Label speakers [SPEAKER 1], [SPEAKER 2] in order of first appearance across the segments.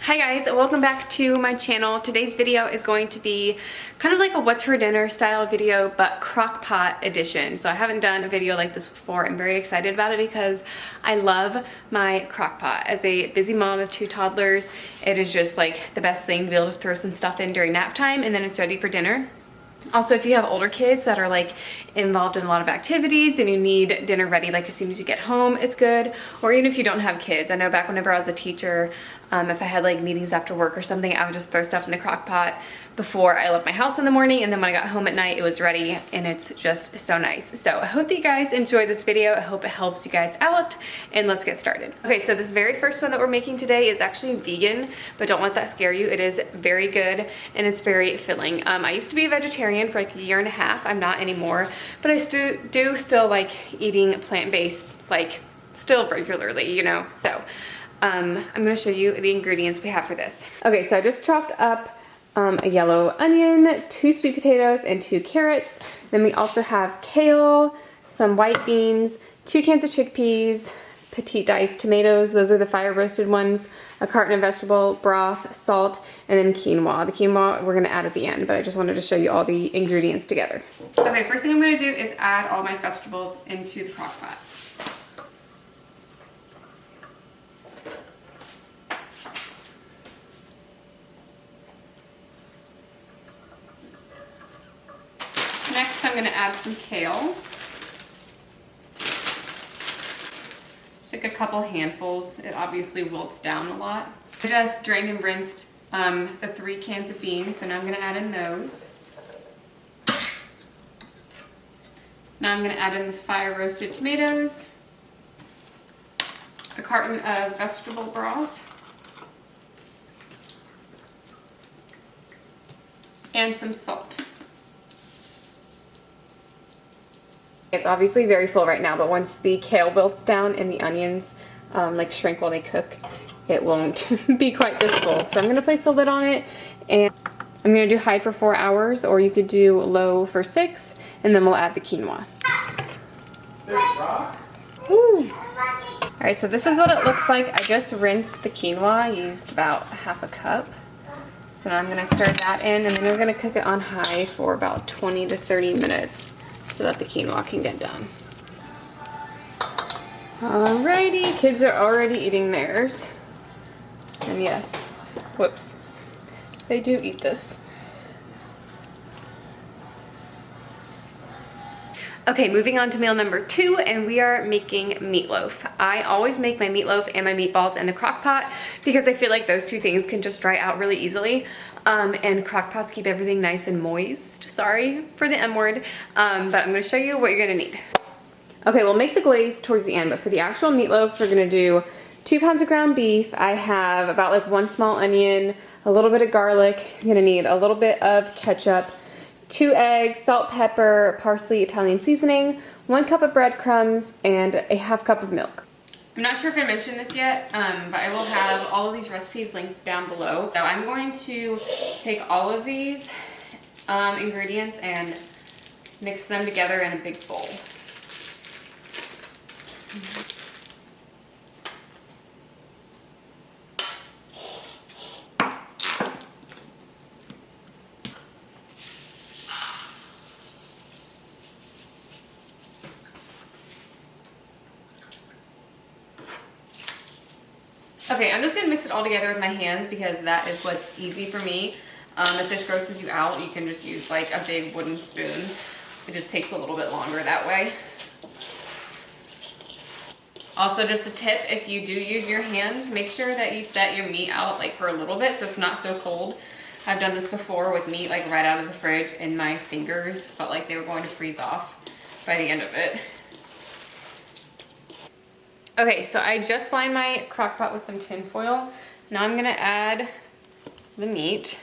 [SPEAKER 1] Hi guys, welcome back to my channel. Today's video is going to be kind of like a what's for dinner style video, but Crockpot edition. So I haven't done a video like this before. I'm very excited about it because I love my Crockpot. As a busy mom of 2 toddlers, it is just like the best thing to be able to throw some stuff in during nap time and then it's ready for dinner. Also, if you have older kids that are like involved in a lot of activities and you need dinner ready like as soon as you get home, it's good. Or even if you don't have kids. I know back whenever I was a teacher, if I had like meetings after work or something, I would just throw stuff in the crock pot before I left my house in the morning, and then when I got home at night, it was ready, and it's just so nice. So I hope that you guys enjoy this video. I hope it helps you guys out, and let's get started. Okay, so this very first one that we're making today is actually vegan, but don't let that scare you. It is very good, and it's very filling. I used to be a vegetarian for like a year and a half. I'm not anymore, but I do still like eating plant-based, like still regularly, you know, so I'm gonna show you the ingredients we have for this. Okay, so I just chopped up a yellow onion, 2 sweet potatoes, and 2 carrots. Then we also have kale, some white beans, 2 cans of chickpeas, petite diced tomatoes, those are the fire roasted ones, a carton of vegetable broth, salt, and then quinoa. The quinoa we're gonna add at the end, but I just wanted to show you all the ingredients together. Okay, first thing I'm gonna do is add all my vegetables into the crock pot. Next, I'm going to add some kale. Just like a couple handfuls. It obviously wilts down a lot. I just drained and rinsed the 3 cans of beans, so now I'm going to add in those. Now I'm going to add in the fire roasted tomatoes, a carton of vegetable broth, and some salt. It's obviously very full right now, but once the kale wilts down and the onions like shrink while they cook, it won't be quite this full. So I'm going to place a lid on it, and I'm going to do high for 4 hours, or you could do low for 6, and then we'll add the quinoa. Woo. Alright, so this is what it looks like. I just rinsed the quinoa. I used about ½ a cup. So now I'm going to stir that in, and then we're going to cook it on high for about 20 to 30 minutes. So that the quinoa can get done. Alrighty, kids are already eating theirs. And yes, whoops, they do eat this. Okay, moving on to meal number 2, and we are making meatloaf. I always make my meatloaf and my meatballs in the crock pot because I feel like those 2 things can just dry out really easily. And crock pots keep everything nice and moist. Sorry for the M word, but I'm gonna show you what you're gonna need. Okay, we'll make the glaze towards the end, but for the actual meatloaf, we're gonna do 2 pounds of ground beef. I have about like 1 small onion, a little bit of garlic. I'm gonna need a little bit of ketchup, 2 eggs, salt, pepper, parsley, Italian seasoning, 1 cup of breadcrumbs, and a ½ cup of milk. I'm not sure if I mentioned this yet, but I will have all of these recipes linked down below. So I'm going to take all of these ingredients and mix them together in a big bowl. Okay, I'm just gonna mix it all together with my hands because that is what's easy for me. If this grosses you out, you can just use like a big wooden spoon. It just takes a little bit longer that way. Also, just a tip, if you do use your hands, make sure that you set your meat out like for a little bit so it's not so cold. I've done this before with meat like right out of the fridge and my fingers felt like they were going to freeze off by the end of it. Okay, so I just lined my crock pot with some tin foil. Now I'm gonna add the meat.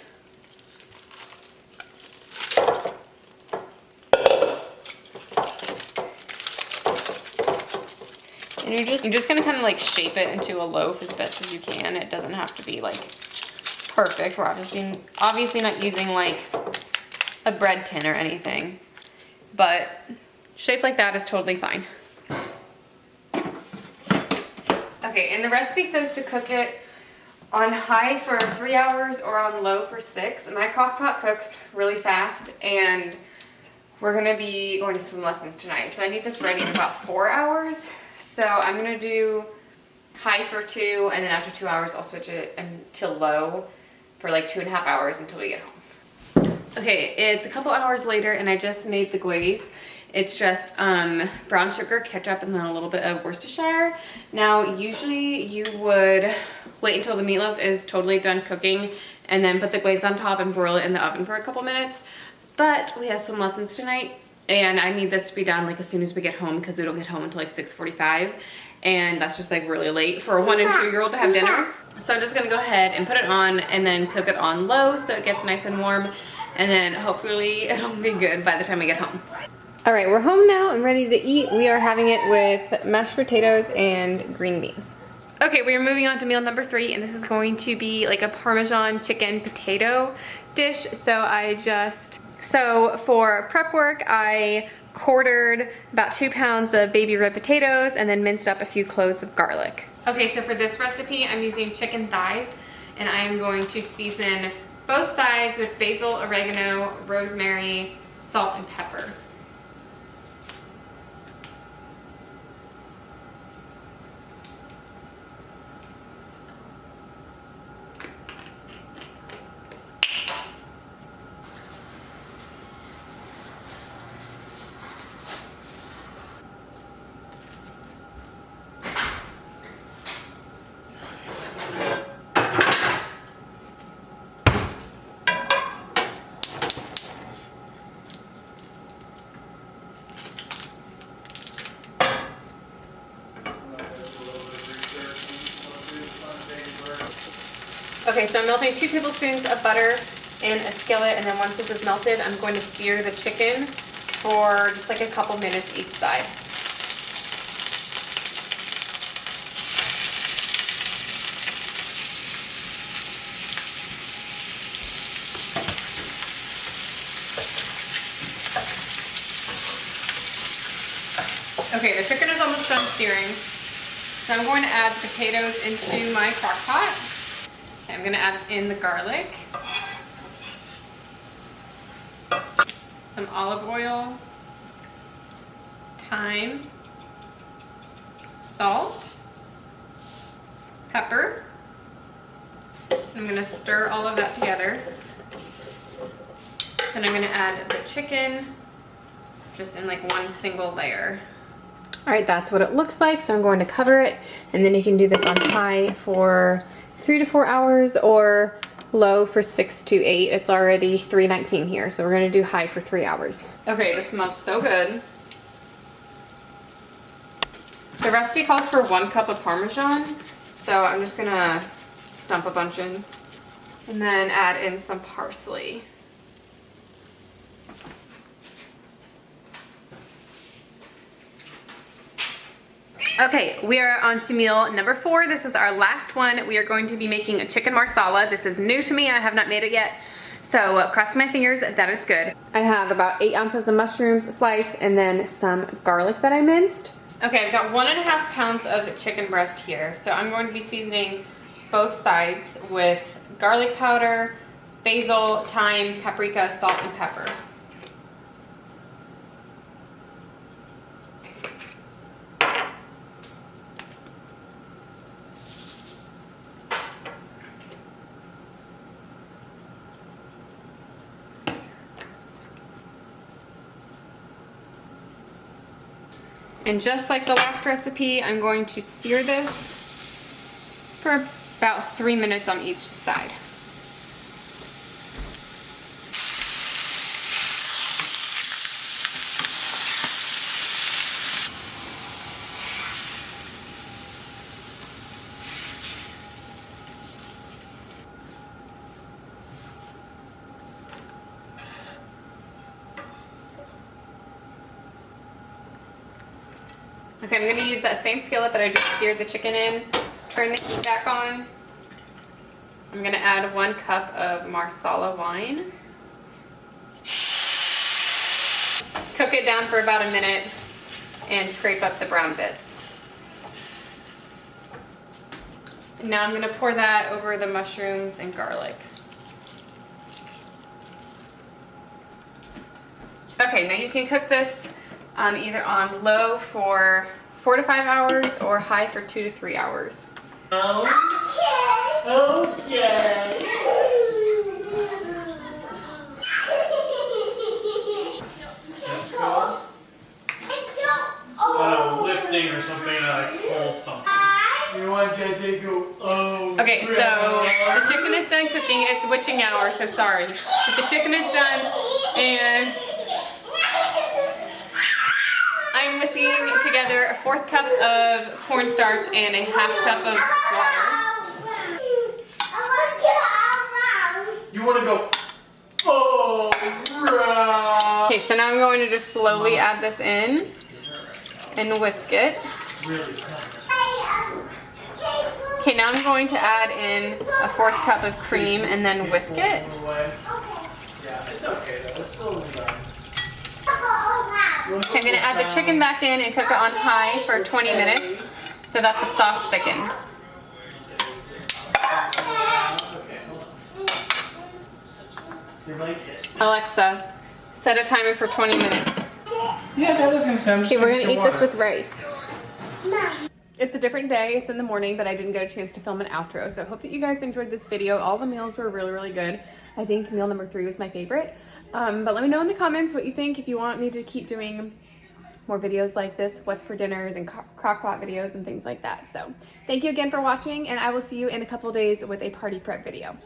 [SPEAKER 1] And you're just gonna kind of like shape it into a loaf as best as you can. It doesn't have to be like perfect. We're obviously not using like a bread tin or anything, but shaped like that is totally fine. Okay, and the recipe says to cook it on high for 3 hours or on low for 6. My crock pot cooks really fast, and we're gonna be going to swim lessons tonight. So I need this ready in about 4 hours. So I'm gonna do high for 2, and then after 2 hours, I'll switch it until low for like 2.5 hours until we get home. Okay, it's a couple hours later, and I just made the glaze. It's just brown sugar, ketchup, and then a little bit of Worcestershire. Now, usually you would wait until the meatloaf is totally done cooking and then put the glaze on top and broil it in the oven for a couple minutes. But we have swim lessons tonight, and I need this to be done like as soon as we get home, because we don't get home until like 6:45, and that's just like really late for a 1 and 2-year-old to have dinner. So I'm just gonna go ahead and put it on and then cook it on low so it gets nice and warm, and then hopefully it'll be good by the time we get home. All right, we're home now and ready to eat. We are having it with mashed potatoes and green beans. Okay, we are moving on to meal number 3, and this is going to be like a Parmesan chicken potato dish. So for prep work, I quartered about 2 pounds of baby red potatoes and then minced up a few cloves of garlic. Okay, so for this recipe, I'm using chicken thighs, and I am going to season both sides with basil, oregano, rosemary, salt, and pepper. Okay, so I'm melting 2 tablespoons of butter in a skillet, and then once this is melted, I'm going to sear the chicken for just like a couple minutes each side. Okay, the chicken is almost done searing, so I'm going to add potatoes into my crock pot. Okay, I'm going to add in the garlic, some olive oil, thyme, salt, pepper. I'm going to stir all of that together. Then I'm going to add the chicken just in like one single layer. All right, that's what it looks like. So I'm going to cover it, and then you can do this on high for 3 to 4 hours or low for 6 to 8. It's already 3:19 here, so we're gonna do high for 3 hours. Okay, this smells so good. The recipe calls for 1 cup of Parmesan, so I'm just gonna dump a bunch in and then add in some parsley. Okay, we are on to meal number 4. This is our last one. We are going to be making a chicken marsala. This is new to me. I have not made it yet. So cross my fingers that it's good. I have about 8 ounces of mushrooms sliced and then some garlic that I minced. Okay, I've got 1.5 pounds of chicken breast here. So I'm going to be seasoning both sides with garlic powder, basil, thyme, paprika, salt, and pepper. And just like the last recipe, I'm going to sear this for about 3 minutes on each side. Okay, I'm going to use that same skillet that I just seared the chicken in. Turn the heat back on. I'm going to add 1 cup of Marsala wine. Cook it down for about a minute and scrape up the brown bits. Now I'm gonna pour that over the mushrooms and garlic. Okay, now you can cook this either on low for 4 to 5 hours or high for 2 to 3 hours.
[SPEAKER 2] Okay. Lifting or something like hold something. You want that to go? Oh.
[SPEAKER 1] Okay, so the chicken is done cooking. It's witching hour, so sorry. But the chicken is done, and I'm whisking together a 1/4 cup of cornstarch and a 1/2 cup of water.
[SPEAKER 2] You want to go? Oh, right.
[SPEAKER 1] Okay, so now I'm going to just slowly add this in and whisk it. Okay, now I'm going to add in a 1/4 cup of cream and then whisk it.
[SPEAKER 2] Yeah, it's okay though. It's slowly done.
[SPEAKER 1] Okay, I'm going to add the chicken back in and cook it on high for 20 minutes so that the sauce thickens. Alexa, set a timer for 20 minutes.
[SPEAKER 2] Yeah, that doesn't sound.
[SPEAKER 1] Okay, we're going to eat this with rice. It's a different day. It's in the morning, but I didn't get a chance to film an outro. So I hope that you guys enjoyed this video. All the meals were really, really good. I think meal number 3 was my favorite. But let me know in the comments what you think, if you want me to keep doing more videos like this, what's for dinners and crockpot videos and things like that. So thank you again for watching, and I will see you in a couple days with a party prep video.